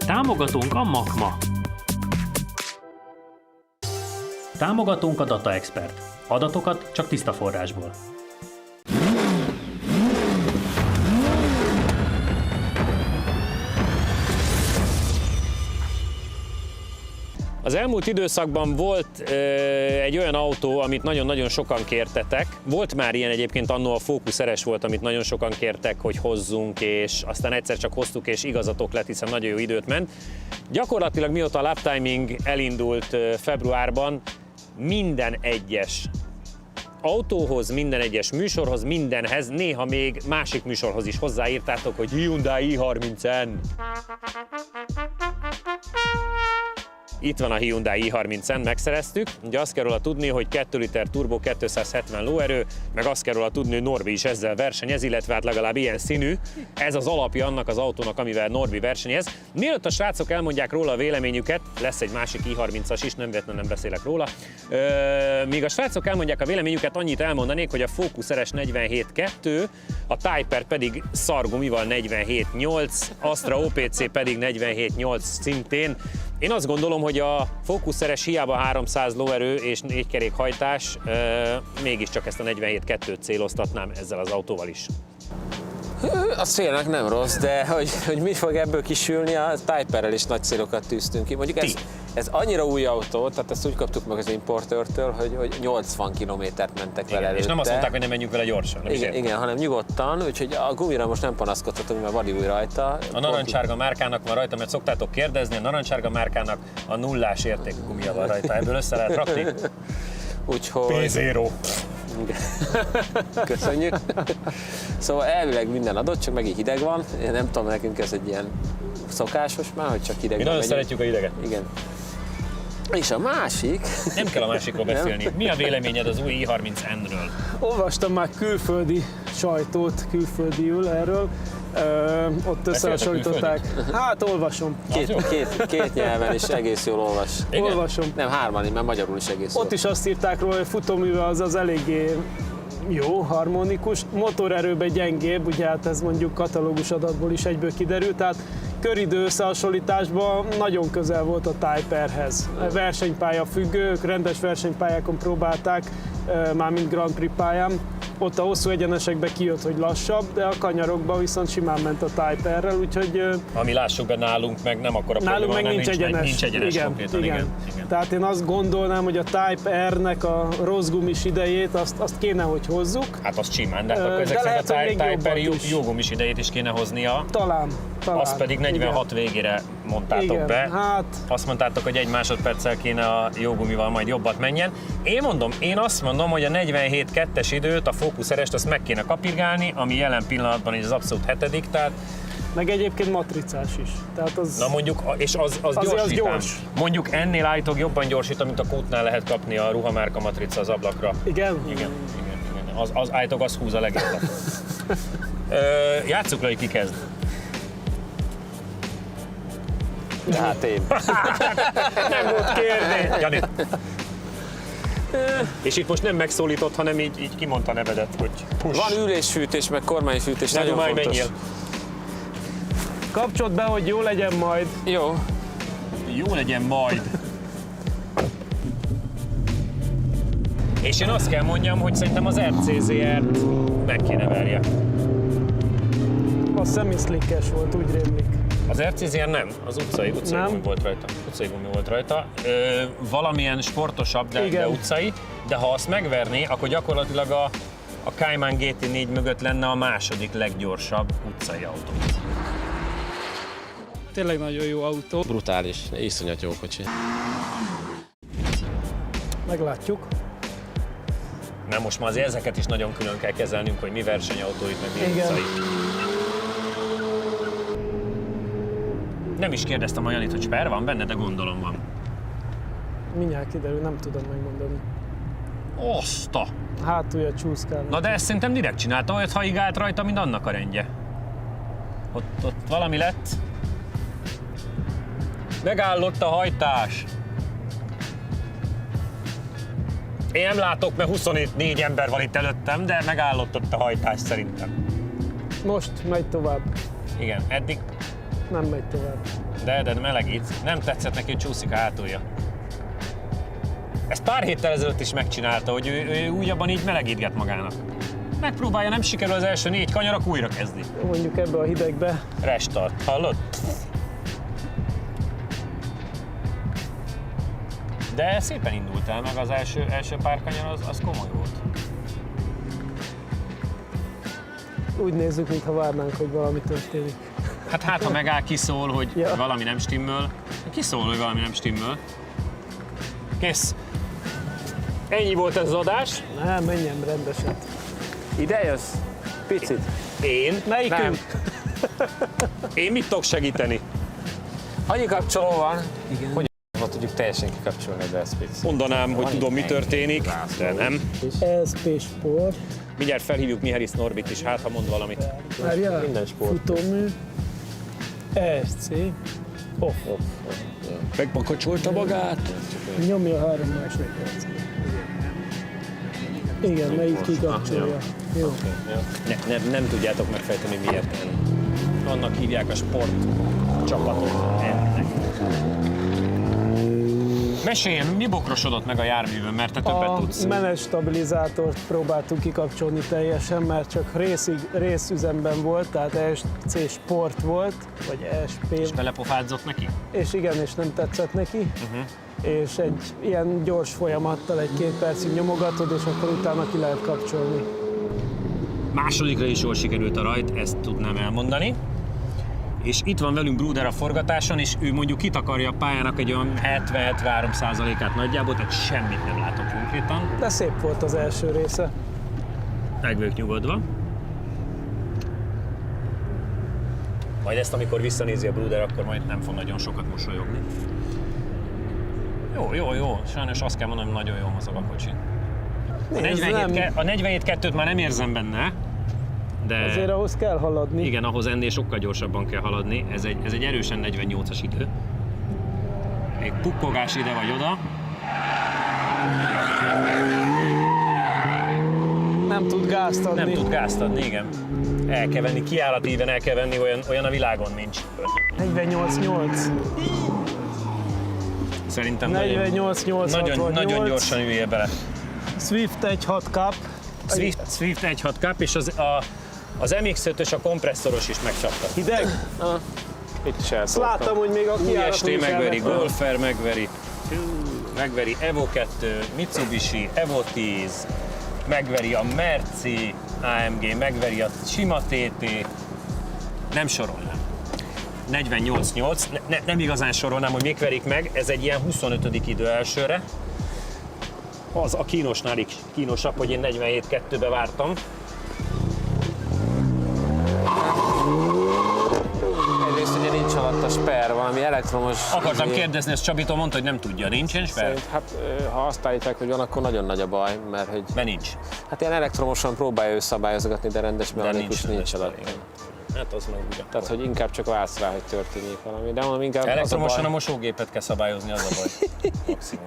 Támogatónk a Makma. Támogatónk a Data Expert. Adatokat csak tiszta forrásból. Az elmúlt időszakban volt egy olyan autó, amit nagyon-nagyon sokan kértetek. Volt már ilyen egyébként, annó a Focus RS volt, amit nagyon sokan kértek, hogy hozzunk, és aztán egyszer csak hoztuk, és igazatok lett, hiszen nagyon jó időt ment. Gyakorlatilag mióta a Lap Timing elindult februárban, minden egyes autóhoz, minden egyes műsorhoz, mindenhez, néha még másik műsorhoz is hozzáírtátok, hogy Hyundai i30N. Itt van a Hyundai i30N, megszereztük. Ugye azt kell róla tudni, hogy 2 liter turbo, 270 lóerő, meg azt kell róla tudni, hogy Norbi is ezzel versenyez, illetve hát legalább ilyen színű. Ez az alapja annak az autónak, amivel Norbi versenyez. Mielőtt a srácok elmondják róla a véleményüket, lesz egy másik i30-as is, nem véletlenül nem beszélek róla. Míg a srácok elmondják a véleményüket, annyit elmondanék, hogy a Focus RS 47.2, a Type R pedig szargumival 47.8, Astra OPC pedig 47.8 szintén. Én azt gondolom, hogy a Focus RS hiába 300 lóerő és 4 kerékhajtás, mégiscsak ezt a 47.2-t céloztatnám ezzel az autóval is. Az félnek nem rossz, de hogy mi fog ebből kisülni, a Type R-rel is nagy célokat tűztünk ki. Mondjuk ez annyira új autó, tehát ezt úgy kaptuk meg az importőrtől, hogy 80 kilométert mentek vele előtte. És nem azt mondták, hogy nem menjünk vele gyorsan. Igen, hanem nyugodtan, úgyhogy a gumira most nem panaszkodhatunk, mert van új rajta. A narancsárga márkának van rajta, mert szoktátok kérdezni, a narancsárga márkának a nullás értékű gumia van rajta, ebből össze lehet rakni. Úgyhogy... P0. Köszönjük. Szóval elvileg minden adott, csak megint hideg van. Én nem tudom, nekünk ez egy ilyen szokásos már, hogy csak hideg van. Mi nagyon szeretjük a hideget. Igen. És a másik... Nem kell a másikról beszélni. Mi a véleményed az új i30N-ről? Olvastam már külföldi sajtót, külföldiül erről. Ott összehasonlították. Hát olvasom. Két nyelven is egész jól olvas. Igen? Olvasom. Nem, hárman, mert magyarul is egész jól. Ott is azt írták róla, hogy futóműve az eléggé jó, harmonikus, motorerőben gyengébb, ugye hát ez mondjuk katalógus adatból is egyből kiderült, tehát köridő összehasonlításban nagyon közel volt a Type R-hez. Versenypálya függők, rendes versenypályákon próbálták, mármint Grand Prix pályán. Ott a hosszú egyenesekbe kijött, hogy lassabb, de a kanyarokban viszont simán ment a Type R-rel, úgyhogy... Ami lássuk be nálunk, meg nem akkora probléma, nálunk meg nincs egyenes. Nincs egyenes igen, konkrétan, igen. Tehát én azt gondolnám, hogy a Type R-nek a rossz gumis idejét azt kéne, hogy hozzuk. Hát az simán, de akkor ezek szerint a Type R jó gumis idejét is kéne hoznia. Talán. Azt pedig 46 igen. Végére mondtátok igen, be. Hát... Azt mondtátok, hogy 1 másodperccel kéne a jó gumival majd jobbat menjen. Én azt mondom, hogy a 47.2-es időt, a Focus RS-t azt meg kéne kapirgálni, ami jelen pillanatban is az abszolút 7. tehát meg egyébként matricás is. Tehát az... Na mondjuk, és az gyors. Mondjuk ennél állítólag jobban gyorsít, mint a Kútnál lehet kapni a ruhamárka matrica az ablakra. Igen? Igen. Az állítólag az húz a legjobbat. Játsszuk le, hogy ki kezd. De hát én. Nem volt kérdés. Jani. És itt most nem megszólított, hanem így kimondta nevedet, hogy push. Van ülésfűtés, meg kormányfűtés, nagyon fontos. Menjél. Kapcsolt be, hogy jó legyen majd. Jó. Jó legyen majd. És én azt kell mondjam, hogy szerintem az RCZR-t meg kéne verje. A semi-slickes volt, úgy rémlik. Az RCZR nem, az utcai gumi volt rajta. Utcai gumi volt rajta. Valamilyen sportosabb, de utcai, de ha azt megverné, akkor gyakorlatilag a Cayman GT4 mögött lenne a második leggyorsabb utcai autó. Tényleg nagyon jó autó. Brutális, iszonyat jó kocsi. Meglátjuk. Nem, most már azért ezeket is nagyon külön kell kezelnünk, hogy mi versenyautó itt, meg mi utcai. Nem is kérdeztem a Janit, hogy sper van benne, de gondolom van. Mindjárt kiderül, nem tudom megmondani. Oszta! Hátulja csúszkál. Na de ezt szerintem direkt csinálta, olyat haigált rajta, mint annak a rendje. Ott valami lett. Megállott a hajtás. Én nem látok, mert 24 ember van itt előttem, de megállott ott a hajtás szerintem. Most megy tovább. Igen, eddig nem megy tovább. De melegít. Nem tetszett neki, hogy csúszik a hátulja. Ezt pár héttel ezelőtt is megcsinálta, hogy ő újabban így melegítget magának. Megpróbálja, nem sikerül az első 4 kanyar, akkor újra kezdi. Mondjuk ebbe a hidegbe. Restart. Hallod? De szépen indult el, meg az első pár kanyar az komoly volt. Úgy nézzük, mintha várnánk, hogy valami történik. Hát ha megáll, kiszól, hogy Ja. valami nem stimmel. Kiszól, hogy valami nem stimmel. Kész. Ennyi volt ez az adás. Nem, menjen rendeset. Ide jössz? Picit. Én? Melyikünk? Én mit tudok segíteni? Annyi kapcsoló van, hogy tudjuk teljesen kikapcsolni a Bellspitz. Mondanám, hogy tudom, mi történik, de nem. SP Sport. Mindjárt felhívjuk Mihály Norbit is, hát ha mond valamit. Várjál, Minden sport. futómű. ESC. Off. Megpakacsolta magát. Nyomja 3 másodperc. Igen, melyik kikapcsolja. Jó. Nem tudjátok megfejteni, miért nem. Annak hívják a sport csapatot ennek. Meséljen, mi bokrosodott meg a járművön, mert te többet A tudsz. menetstabilizátort próbáltuk kikapcsolni teljesen, mert csak részüzemben volt, tehát ESC Sport volt, vagy ESP, És belepofádzott neki? és igen, és nem tetszett neki. És egy ilyen gyors folyamattal 1-2 percig nyomogatod, és akkor utána ki lehet kapcsolni. Másodikra is jól sikerült a rajt, ezt tudnám elmondani. És itt van velünk Bruder a forgatáson, és ő mondjuk kitakarja a pályának egy olyan 70-73%-át nagyjából, tehát semmit nem látok konkrétan. De szép volt az első része. Meg vagyok nyugodva. Majd ezt, amikor visszanézi a Bruder, akkor majd nem fog nagyon sokat mosolyogni. Jó. Sajnos azt kell mondanom, hogy nagyon jól mozog a kocsi. A 47-2-t már nem érzem benne, de Azért ahhoz kell haladni. igen, ahhoz ennél sokkal gyorsabban kell haladni. Ez egy erősen 48-as idő. Még pukkogás ide vagy oda. Nem tud gázt adni. Nem tud gázt adni, igen. El kell venni, kiállatíven el kell venni, olyan a világon nincs. 48-8. Szerintem 48-8-68. nagyon gyorsan üljél bele. Swift 1.6 Cup. Swift 1.6 Cup, és az MX-5-ös, a kompresszoros is megcsapta. Hideg? Itt is Azt elszóltam. láttam, hogy még a kijáraton UST is megveri, elvett. Golfer megveri Evo 2, Mitsubishi, Evo 10, megveri a Merci AMG, megveri a sima TT, nem sorolnám. 48-8, nem igazán sorolnám, hogy még verik meg, ez egy ilyen 25. idő elsőre. Az a kínosnál is kínosabb, hogy én 47-2-be vártam. Egyrészt ugye nincs alatt a sper, valami elektromos... Akartam kérdezni, ezt Csabitól mondta, hogy nem tudja, nincsen sper? Szerint, hát ha azt állítják, hogy van, akkor nagyon nagy a baj, mert hogy... Mert nincs. Hát ilyen elektromosan próbálja ő szabályozgatni, de rendes mechanikus nincs alatt. igen. Hát az meg ugye. Tehát, hogy inkább csak vársz rá, hogy történjék valami. De mondom, inkább Elektromosan az a a baj, mosógépet kell szabályozni, az a baj. Maximum.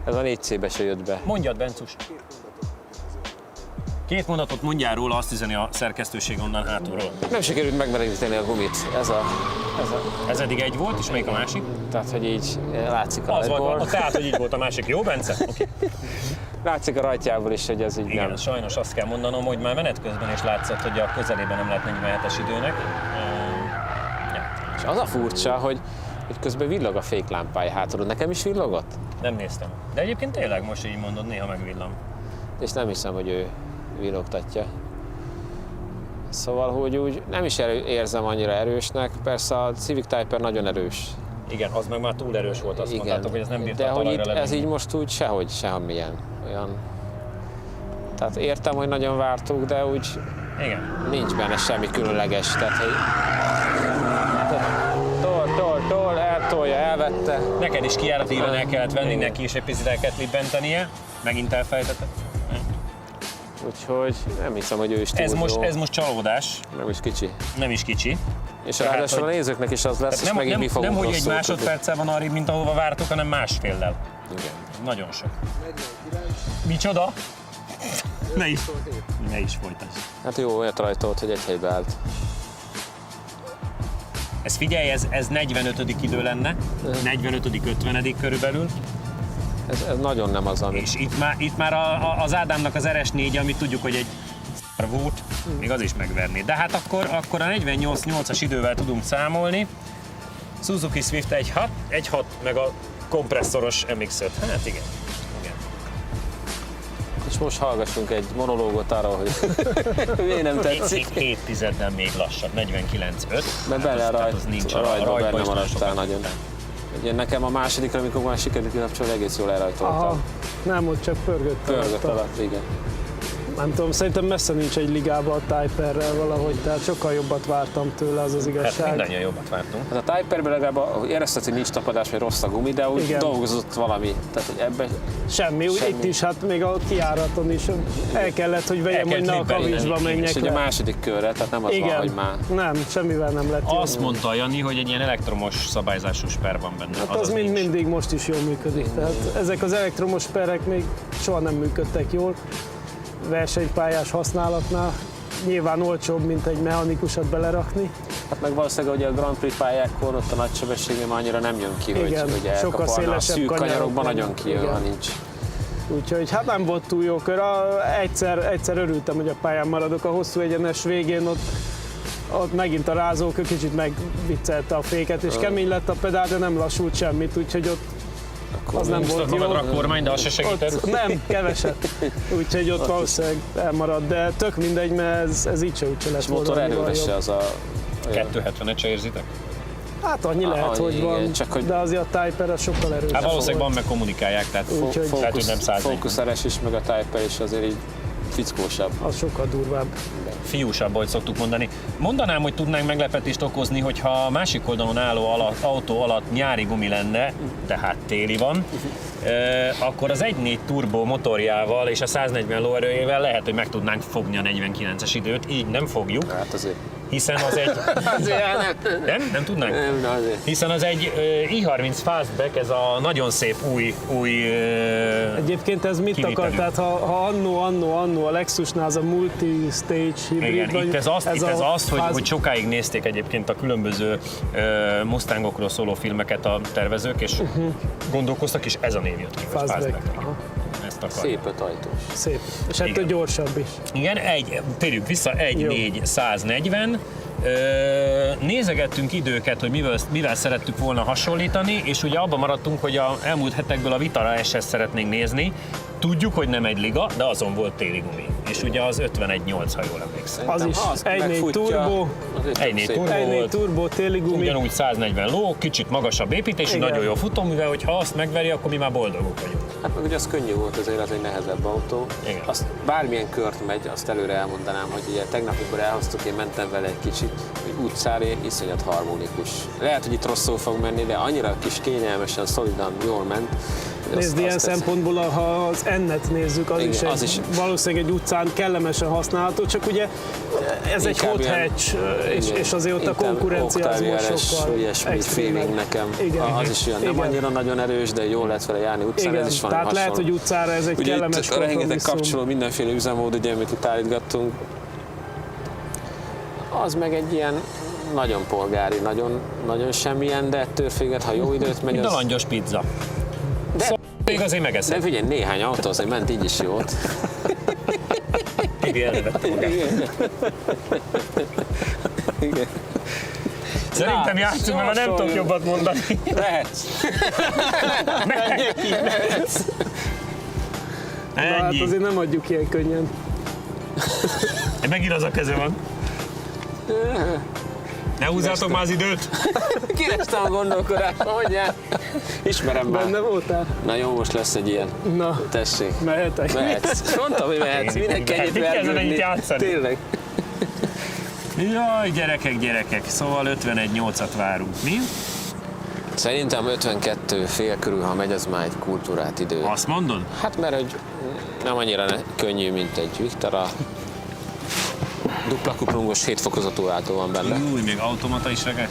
ez a 4C-be se jött be. Mondjad, Bencus. 2 mondatot mondjál róla, azt üzeni a szerkesztőség onnan hátulról. Nem sikerült megmelegíteni a gumit. Ez eddig egy volt, és melyik a másik? Tehát, hogy így látszik a Az volt, rajtból. tehát, hogy így volt a másik. Jó, Bence? Okay. Látszik a rajtjából is, hogy ez így Igen, nem. sajnos azt kell mondanom, hogy már menet közben is látszott, hogy a közelében nem lett 47-es időnek. És az a furcsa, hogy közben villog a féklámpája hátulról. Nekem is villogott? Nem néztem. De egyébként tényleg most így mondod, néha megvillam. És nem hiszem, hogy ő villogtatja. Szóval, hogy úgy nem is érzem annyira erősnek. Persze a Civic Type-R nagyon erős. Igen, az meg már túl erős volt, azt mondtátok, hogy ez nem bírta de a hogy talajra itt ez levenni. így most úgy sehogy, semmilyen. Olyan. Tehát értem, hogy nagyon vártuk, de úgy Igen. nincs benne semmi különleges. Tehát, hogy eltolja, elvette. Neked is kijáratíven el kellett venni, neki is egy picit el kellett libbentenie. Megint elfelejtetted. Úgyhogy nem hiszem, hogy ő is túl jó. Ez most csalódás, Nem is kicsi. nem is kicsi. És Tehát, ráadásul a hogy- nézőknek is az lesz, és Nem, megint mi fogunk nem hogy egy rosszul másodperccel van arrébb, mint ahova vártuk, hanem másféllel. tudni. Igen. Nagyon sok. Micsoda? Ne is folytasd. Hát jó, olyat rajtolt, hogy egy helybe állt. Ez figyelj, ez 45. idő lenne, 45.-50. körülbelül. Ez nagyon nem az, ami... És itt már az Ádámnak az RS4, ami tudjuk, hogy egy szar volt, még az is megverni. De hát akkor a 48-8-as idővel tudunk számolni. Suzuki Swift 1.6, meg a kompresszoros MX-5. Hát igen. És most hallgassunk egy monológot arról, hogy miért nem tetszik. 7 tizeddel még lassabb, 49.5. Mert bele rajtba benne is maradtál sokat nagyon. tudtál. Ugye nekem a másodikra, amikor már sikerült kikapcsolni, egész jól elrajtoltam. Aha, nem, ott csak pörgött. Pörgött alatt, igen. Nem tudom, szerintem messze nincs egy ligába a Typerrel valahogy, tehát sokkal jobbat vártam tőle, az az Hát igazság. mindannyian jobbat vártunk. Hát a Typerben legalább érezted, hogy nincs tapadás, vagy rossz a gumi, de úgy Igen. dolgozott valami. Tehát, hogy ebben Semmi, úgy Semmi. itt is, hát még a kijáraton is el kellett, hogy vegyem, El hogy ne a kellett kavicsba libbelni, menjek és ugye a le. második körre, tehát nem az van, Igen, hogy már... nem, semmivel nem lett jó. Azt mondta a Jani, hogy egy ilyen elektromos szabályzású sper van benne. Hát az nincs. mindig most is jól működik. Tehát ezek az elektromos perek még soha nem működtek jól versenypályás használatnál. Nyilván olcsóbb, mint egy mechanikusat belerakni. Hát meg valószínűleg ugye a Grand Prix pályákon ott a nagy sebességem annyira nem jön ki, Igen, hogy sokkal elkaparna. A szélesebb szűk kanyarok kanyarokban vannak. nagyon kijön, Igen. ha nincs. Úgyhogy hát nem volt túl jó kör. Egyszer örültem, hogy a pályán maradok. A hosszú egyenes végén ott megint a rázókő kicsit megviccelte a féket, és kemény lett a pedál, de nem lassult semmit, úgyhogy ott az nem volt jó. magadra a kormány, de az se segített. Ott nem, keveset. Úgyhogy ott valószínűleg elmaradt, de tök mindegy, mert ez így se úgyse lett És motor volna annyival erővese jobb. az a... 270-et se érzitek? Hát annyi lehet, annyi, hogy van, igen, csak hogy- de azért a Typer az sokkal erősebb. Hát valószínűleg van, meg kommunikálják, tehát Úgyhogy- lehet, hogy nem 140. Focus RS is, meg a Typer is azért így fickósabb. Az sokkal durvább. Fiúsabb, ahogy szoktuk mondani. Mondanám, hogy tudnánk meglepetést okozni, hogyha a másik oldalon álló autó alatt nyári gumi lenne, tehát téli van, akkor az 1.4 turbo motorjával és a 140 lóerőjével lehet, hogy meg tudnánk fogni a 49-es időt, így nem fogjuk, Hát azért... hiszen az egy... Azért nem. Nem tudnánk? Nem, de azért. Hiszen az egy i30 Fastback, ez a nagyon szép új Egyébként ez mit kivitelű. akar? Tehát ha annó a Lexusnál az a multi-stage hibrid, Igen, vagy itt ez az, hogy fáz- sokáig nézték egyébként a különböző Mustangokról szóló filmeket a tervezők, és gondolkoztak, és ez a név jött ki, hogy Fastback. Fastback. Aha, Ezt akarják. Szép ötajtós. szép. És ettől Igen. gyorsabb is. Igen, térjünk vissza, 1.4 140. Nézegettünk időket, hogy mivel szerettük volna hasonlítani, és ugye abban maradtunk, hogy a elmúlt hetekből a Vitara SS szeretnénk nézni. Tudjuk, hogy nem egy liga, de azon volt téli gumi. És ugye az 51.8, ha jól emlékszem. Az is. 1.4 turbo, 1.4 turbo 1.4 volt. turbo, téli gumi. Ugyanúgy 140 ló, kicsit magasabb építésű, Igen. nagyon jó futóművel, hogyha azt megveri, akkor mi már boldogok vagyunk. Hát meg ugye az könnyű volt, azért az egy nehezebb autó. Igen. Azt bármilyen kört megy, azt előre elmondanám, hogy ugye tegnap, amikor elhoztuk, én mentem vele egy kicsit, hogy utcára iszonyat harmonikus. Lehet, hogy itt rosszul fog menni, de annyira kis kényelmesen, szolidan jól ment. hogy Nézd, ilyen tetszett. szempontból, ha az N-et nézzük, az, Igen, is az is. valószínűleg egy utcán kellemesen használható, csak ugye ez egy Inkább hot ilyen- hatch, igen, és azért ott a inkább konkurencia az Octavia most RS, sokkal ilyesmi extrémebb. feeling nekem. Igen. Az is olyan, nem Igen. annyira nagyon erős, de jó lehet vele járni utcán, Igen, ez is van tehát lehet, hasonló. hogy utcára ez egy Ugye kellemes itt rengeteg kompromisszum. kapcsoló, mindenféle üzemmód, ugye, amit itt állítgattunk. Az meg egy ilyen nagyon polgári, nagyon semmilyen, de ettől függetlenül, ha jó időt megy, Mint a az... langyos pizza. De, Még azért megeszed. de figyelj, néhány autó azért ment így is jót. Tibi elnevette magát. Igen. Szerintem Na, játszunk, mert már nem tudok sorsoljon. jobbat mondani. Lehetsz. Na, hát Ennyi. azért nem adjuk ilyen könnyen. Megint az a keze van. Ne húzzátok már az időt. Kirestem a gondolkodást, mondjál. Ismerem már. Benne voltál? Na jó, most lesz egy ilyen. Na, Tessék. mehetek. Mehetsz. Mondtam, hogy mehetsz. Mindenki egyet Mit kezdene vergődni. itt játszani? Tényleg. Jaj, gyerekek, szóval 51.8-at várunk, mi? Szerintem 52 fél körül, ha megy, az már egy kultúrát idő. Azt mondod? Hát mert hogy nem annyira könnyű, mint egy Victara. Dupla kuplungos 7 fokozatú váltó van benne. Új, még automata is reggel.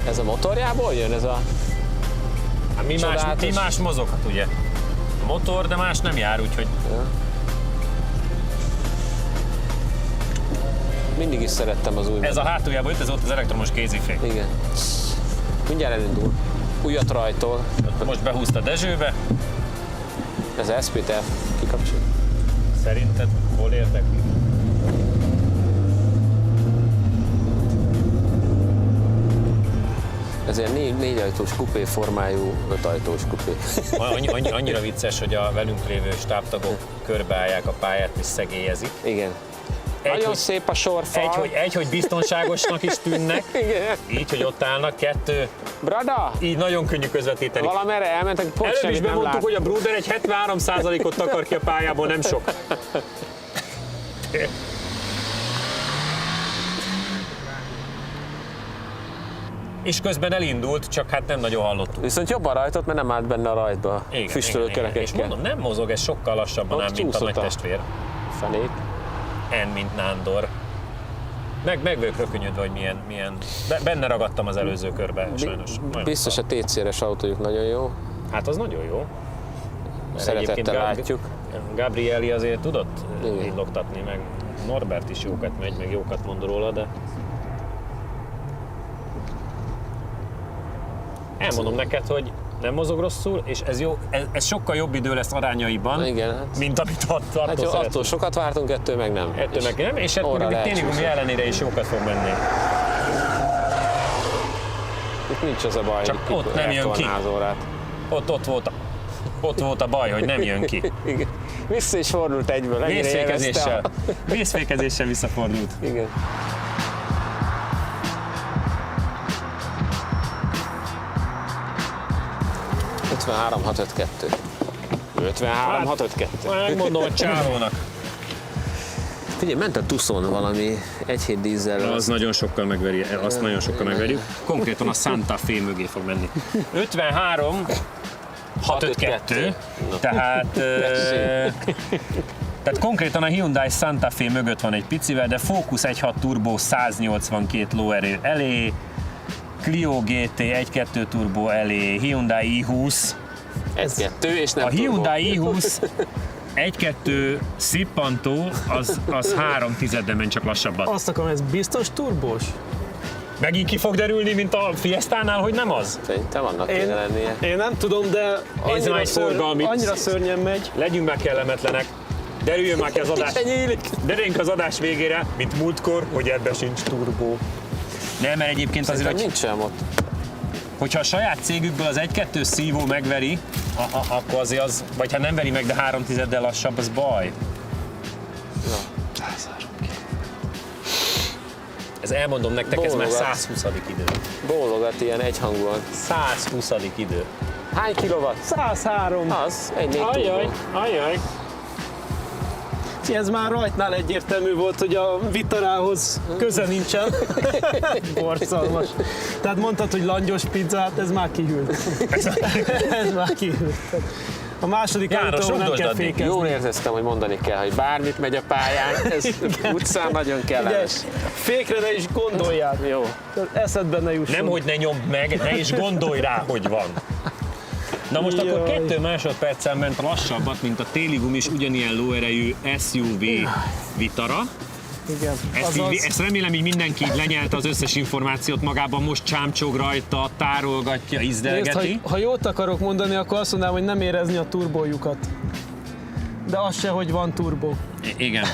Ez a motorjából jön ez a... Mi Csodálatos. más mozoghat, ugye? A motor, de más nem jár, úgyhogy... Mindig is szerettem az új. Ez a hátuljában jött, ez ott az elektromos kézifék. Igen. Mindjárt elindul. Újat rajtol. Most behúzta Dezsőbe. Ez SPT kikapcsol. Szerinted hol értek? Ez ilyen 4 ajtós kupé formájú 5 ajtós kupé. Annyira vicces, hogy a velünk lévő stábtagok körbeállják a pályát és szegélyezik. Igen. Nagyon szép a sorfal. Hogy biztonságosnak is tűnnek, Igen. így, hogy ott állnak, 2, Brada! így nagyon könnyű közvetíteni. Valamerre elmentek, pont Előbb is semmit nem bemondtuk, lát. hogy a Bruder egy 73%-ot takar ki a pályából, nem sok. És közben elindult, csak hát nem nagyon hallottuk. Viszont jobban rajtott, mert nem állt benne a rajtba. Füstölő És kerekekkel. mondom, nem mozog, ez sokkal lassabban Ott ám, mint a csúszott nagy a- testvér. Fenét. Mint Nándor. Meg vagyok rökönyödve, hogy milyen... Benne ragadtam az előző körbe, sajnos. Biztos a TCR-es autójuk nagyon jó. Hát az nagyon jó. Mert Szeretettel egyébként látjuk. Gabrieli azért tudott Igen. illogtatni, meg Norbert is jókat megy, meg jókat mond róla, de... Elmondom neked, hogy nem mozog rosszul, és ez jó, ez sokkal jobb idő lesz arányaiban, Igen, hát. mint amit attól Hát jó, attól sokat vártunk, ettől meg nem. Ettől meg nem, és orra ettől még lehet tényleg csúszni. ellenére is jókat fog menni. Itt nincs az a baj, Csak hogy ott nem jön ki. eltolná az órát. Ott volt a baj, hogy nem jön ki. Igen. Vissza is fordult egyből, ennyire élvezte. Vészfékezéssel visszafordult. Igen. ...53-652. 53-652. Megmondom a csávónak. Figyelj, ment a Tucson valami 1.7 dízzel. Az nagyon sokkal megveri, azt nagyon sokkal megverjük. Konkrétan a Santa Fe mögé fog menni. 53, 652, tehát konkrétan a Hyundai Santa Fe mögött van egy picivel, de Focus 1.6 turbo 182 lóerő elé, Clio GT 1.2 turbo elé, Hyundai i20. 1-2 és nem A turbo. Hyundai i20 1.2 szippantó, az 3/10 ment csak lassabbat. Azt akarom, ez biztos turbós? Megint ki fog derülni, mint a Fiestánál, hogy nem az? Szerintem annak kéne lennie. Én nem tudom, de Nézd már egy forgalmit. annyira szörnyen megy. Legyünk már kellemetlenek. Derüljön már ki az adás. Derüljünk az adás végére, mint múltkor, hogy ebbe sincs turbó. Nem, mert egyébként azért, Szerintem hogy, nincs sem ott. hogyha a saját cégükből az 1.2 szívó megveri, akkor azért az, vagy ha nem veri meg, de 3/10 lassabb, az baj. Ez elmondom nektek, ez már Bólogat. 120. idő. Bólogat ilyen egyhangúan. 120. idő. Hány kilowatt? 103. Az, egy 4 turbo. ajaj. Ez már rajtnál egyértelmű volt, hogy a Vitarához köze nincsen. Borzalmas. Tehát mondtad, hogy langyos pizza, hát ez már kihűlt. Ez már kihűlt. A második János, autóval nem rugdosd kell addig. fékezni. Jól érzeztem, hogy mondani kell, hogy bármit megy a pályán, ez utcán nagyon Ugye, kellemes. fékre ne is gondoljál. Jó. Eszedbe ne jusson. Nem, hogy ne nyomd meg, ne is gondolj rá, hogy van. Na most akkor Jaj. 2 másodperccel ment lassabbat, mint a téli gumis ugyanilyen lóerejű SUV Vitara. Igen. Ezt remélem, így mindenki így lenyelte az összes információt magában, most csámcsog rajta, tárolgatja, Nézd, izdelgeti. ha jót akarok mondani, akkor azt mondanám, hogy nem érezni a turbójukat. De az se, hogy van turbó. Igen.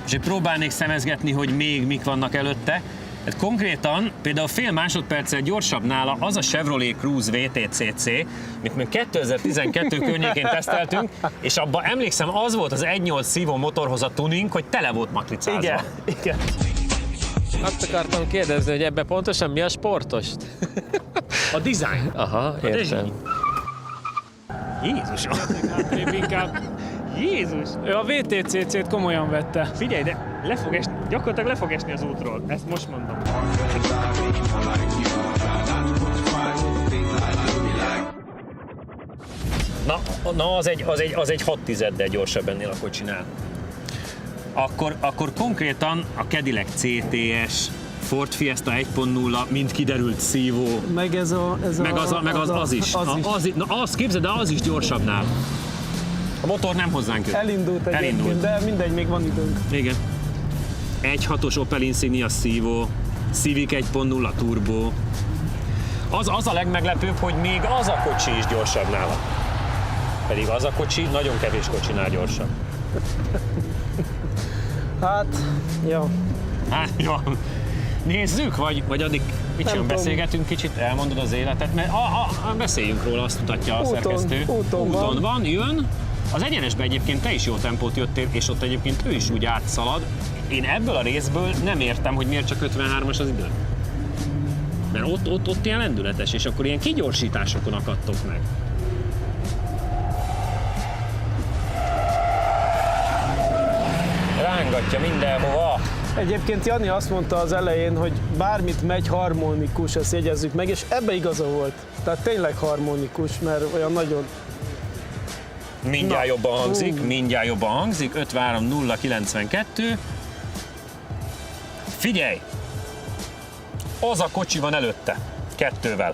És én próbálnék szemezgetni, hogy még mik vannak előtte. Hát konkrétan például fél másodperccel gyorsabb nála az a Chevrolet Cruze VTCC, amit még 2012 környékén teszteltünk, és abban emlékszem, az volt az 1.8 szívó motorhoz a tuning, hogy tele volt matricázva. Igen. Azt akartam kérdezni, hogy ebben pontosan mi a sportos? A design. Aha, értem. Jézus! Hátrébb inkább. Jézus! Ő a VTCC-t komolyan vette. Figyelj, de gyakorlatilag le fog esni az útról. Ezt most mondom. Na az egy 6/10 gyorsabb ennél a kocsinál. Akkor konkrétan a Cadillac CTS, Ford Fiesta 1.0, mint kiderült szívó, Meg ez az is. Na azt képzeld, de az is gyorsabbnál. A motor nem hozzánk jött. Elindult egyébként, Elindult. de mindegy, még van időnk. Igen. 1.6-os Opel Insignia Szívó, Civic 1.0 Turbo. Az a legmeglepőbb, hogy még az a kocsi is gyorsabb nála. Pedig az a kocsi nagyon kevés kocsinál gyorsabb. Hát, ja. Hát jó. Nézzük, vagy addig mit csinálunk, beszélgetünk kicsit, elmondod az életet, mert beszéljünk róla, azt mutatja a szerkesztő. Úton van, jön. Az egyenesben egyébként te is jó tempót jöttél, és ott egyébként ő is úgy átszalad. Én ebből a részből nem értem, hogy miért csak 53-as az idő. Mert ott ilyen lendületes, és akkor ilyen kigyorsításokon akadtok meg. Rángatja mindenhova. Egyébként Jani azt mondta az elején, hogy bármit megy harmonikus, ezt jegyezzük meg, és ebbe igaza volt. Tehát tényleg harmonikus, mert olyan nagyon... Mindjárt jobban hangzik, 53.092. Figyelj! Az a kocsi van előtte, 2-vel.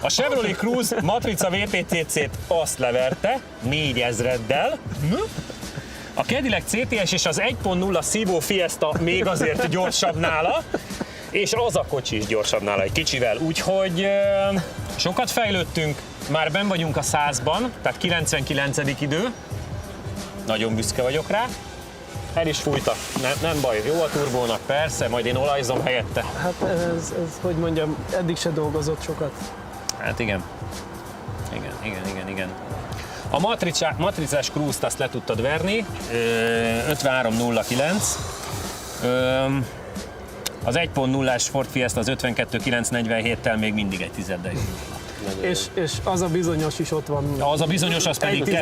A Chevrolet Cruze Matrica VPCC-t azt leverte 4000-del. A Cadillac CTS és az 1.0 Szívó Fiesta még azért gyorsabb nála, és az a kocsi is gyorsabb nála egy kicsivel. Úgyhogy sokat fejlődtünk, már benn vagyunk a 100-ban, tehát 99. idő. Nagyon büszke vagyok rá. El is fújta, nem baj, jó a turbónak, persze, majd én olajzom helyette. Hát ez, hogy mondjam, eddig se dolgozott sokat. Hát igen. A matricás Cruze-t azt le tudtad verni, 53.09. Az 1.0-ás Ford Fiesta az 52.947-tel még mindig egy tizeddel jó. És az a bizonyos is ott van. Az a bizonyos, az pedig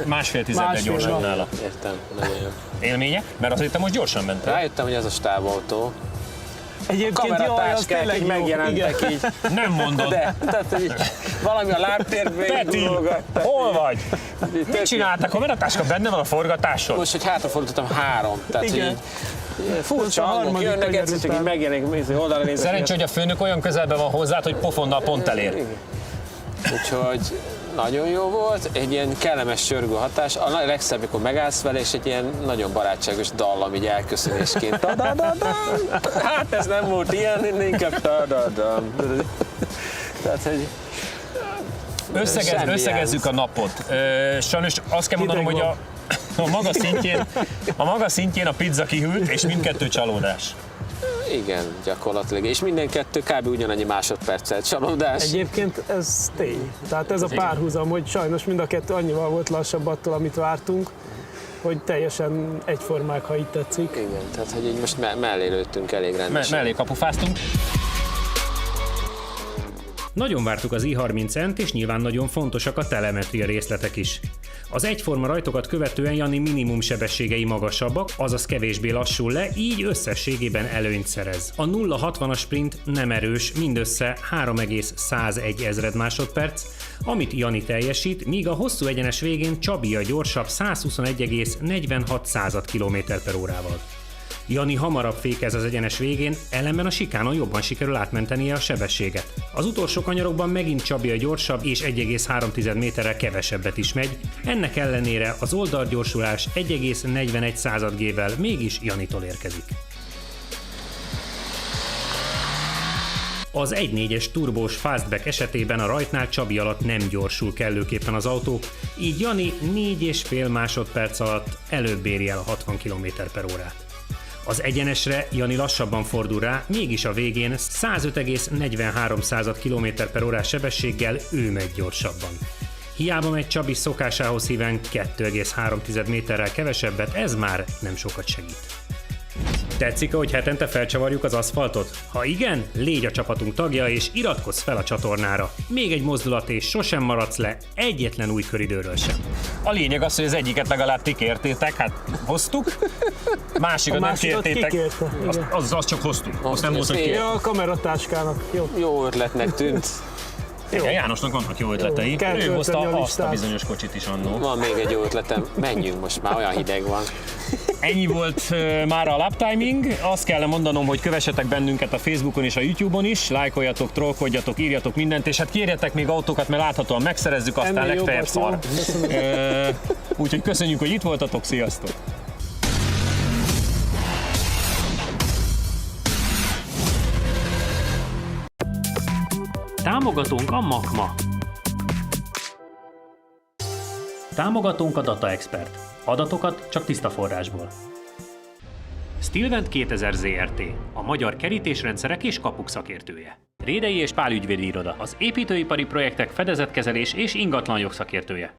másfél tizeddel gyorsabb nála. Értem, nagyon jó. Élmények? Mert azért te most gyorsan mentél. Rájöttem, hogy ez a stábautó. Egyébként jaj, az tényleg jó. megjelentek így. Nem mondod. De, tehát így valami a lábtérben Peti, hol vagy? Mit csináltak? A meratáska benne van a forgatáson? Most, hogy hátrafordítottam 3. Tehát, Igen. hogy így furcsa hangok jönnek, egyszer csak így megjelenik, oldalra nézek. Szerencsé, hogy a főnök olyan közelben van hozzád, hogy pofonnal pont elér. Úgyhogy nagyon jó volt, egy ilyen kellemes sörgő hatás. A legszebb, amikor megállsz vele, és egy ilyen nagyon barátságos dallam így elköszönésként. Hát ez nem volt ilyen, inkább tehát, hogy Összegezzük a napot. Sajnos azt kell mondanom, hogy a maga szintjén a pizza kihűlt, és mindkettő csalódás. igen, gyakorlatilag. És minden kettő kb. Ugyanannyi másodperccel csalódás. Egyébként ez tény. Tehát ez a párhuzam, hogy sajnos mind a kettő annyival volt lassabb attól, amit vártunk, hogy teljesen egyformák, ha így tetszik. Igen, tehát hogy így most mellé lőttünk elég rendesen. Mellé kapufáztunk. Nagyon vártuk az i30-ent, és nyilván nagyon fontosak a telemetria részletek is. Az egyforma rajtokat követően Jani minimum sebességei magasabbak, azaz kevésbé lassul le, így összességében előnyt szerez. A 0-60-as sprint nem erős, mindössze 3,101 másodperc, amit Jani teljesít, míg a hosszú egyenes végén Csabi a gyorsabb 121,46 km/h-val. Jani hamarabb fékez az egyenes végén, ellenben a sikánon jobban sikerül átmentenie a sebességet. Az utolsó kanyarokban megint Csabi a gyorsabb és 1,3 méterrel kevesebbet is megy, ennek ellenére az oldalgyorsulás 1,41 G-vel mégis Janitól érkezik. Az 1.4-es turbós fastback esetében a rajtnál Csabi alatt nem gyorsul kellőképpen az autó, így Jani 4,5 másodperc alatt előbb éri el a 60 km/h. Az egyenesre Jani lassabban fordul rá, mégis a végén 105,43 km/h sebességgel ő megy gyorsabban. Hiába megy Csabi szokásához híven 2,3 méterrel kevesebbet, ez már nem sokat segít. Tetszik, ahogy hetente felcsavarjuk az aszfaltot? Ha igen, légy a csapatunk tagja és iratkozz fel a csatornára. Még egy mozdulat és sosem maradsz le egyetlen új köridőről sem. A lényeg az, hogy az egyiket legalább ti kértétek, hát hoztuk, másikat nem kértétek, az csak hoztuk. Azt nem volt, hogy kértétek. Ja, a kameratáskának. Jó ötletnek tűnt. Igen, Jánosnak vannak jó ötletei. Ő hozta azt a bizonyos kocsit is annó. Van még egy jó ötletem, menjünk most már, olyan hideg van. Ennyi volt már a lap timing. Azt kell mondanom, hogy kövessetek bennünket a Facebookon és a YouTube-on is, lájkoljatok, trollkodjatok, írjatok mindent, és hát kérjetek még autókat, mert láthatóan megszerezzük, aztán legfeljebb szar. Úgyhogy köszönjük, hogy itt voltatok, sziasztok! Támogatónk a Makma. Támogatónk a Data Expert. Adatokat csak tiszta forrásból. Stilvent 2000 Zrt. A magyar kerítésrendszerek és kapuk szakértője. Rédei és Pál ügyvédi iroda. Az építőipari projektek fedezetkezelés és ingatlan jogszakértője.